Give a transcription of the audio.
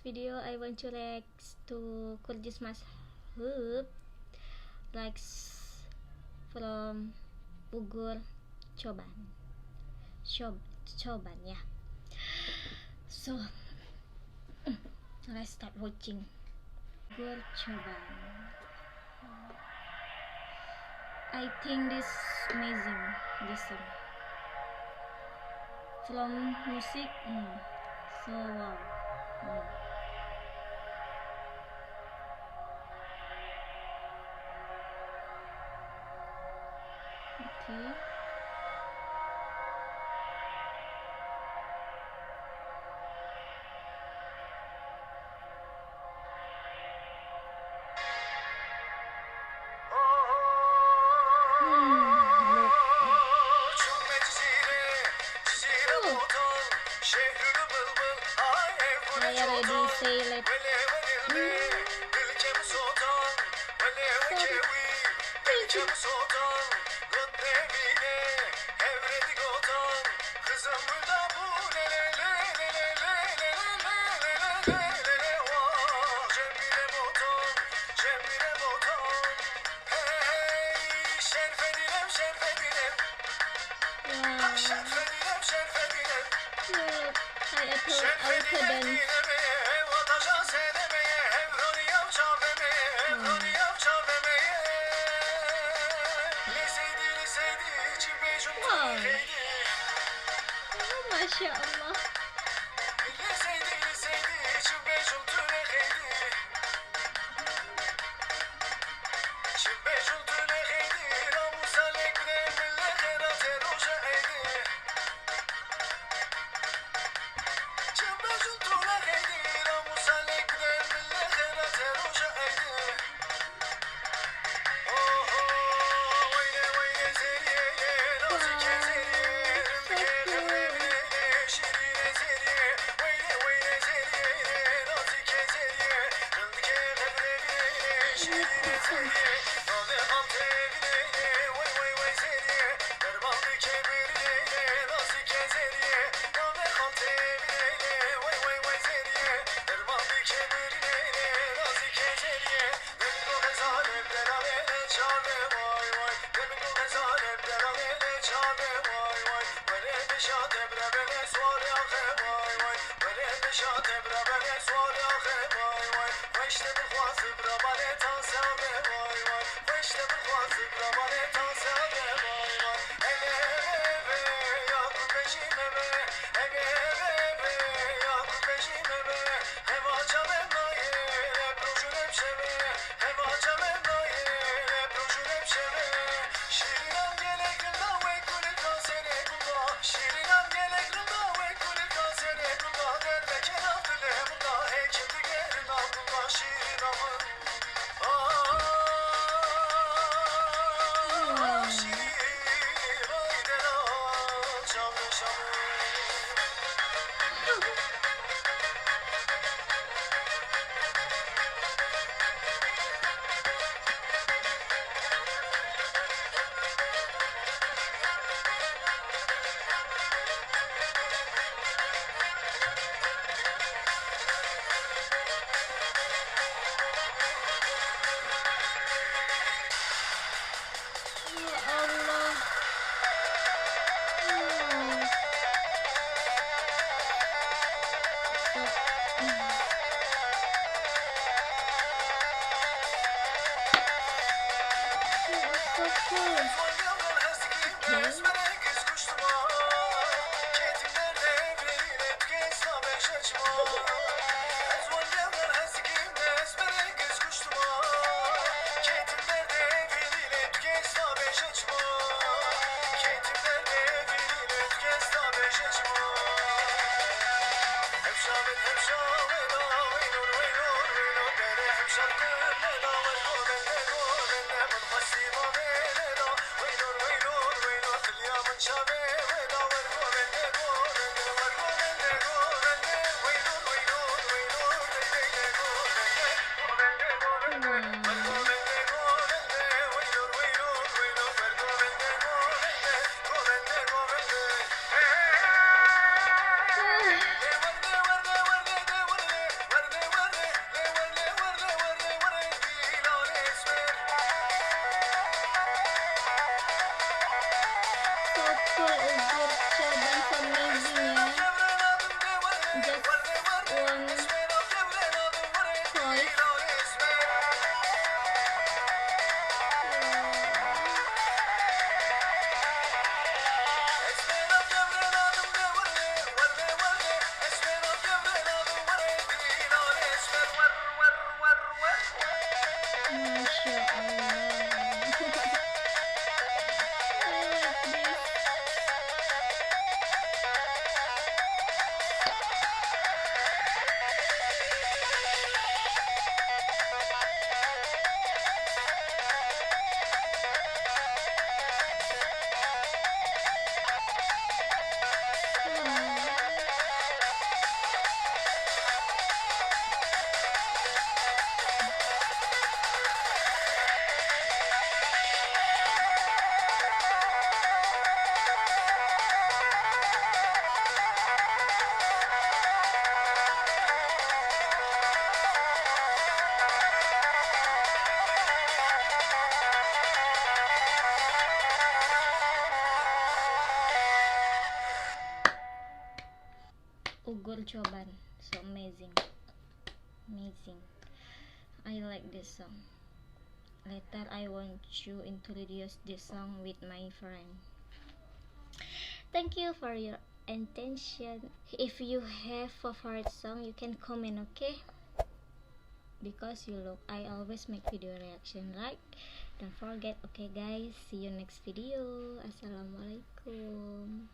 video I want to react to Kurdish Mashup like from Uğur Çoban. Çoban, yeah. So let's start watching Uğur Çoban. I think this amazing, this song. From music, so wow. Okay. I already say let Maşallah. think. I like this song. Later I want to introduce this song with my friend. Thank you for your attention. If you have favorite song, you can comment, okay? Because you look, I always make video reaction, right? Don't forget, okay guys? See you next video. Assalamualaikum.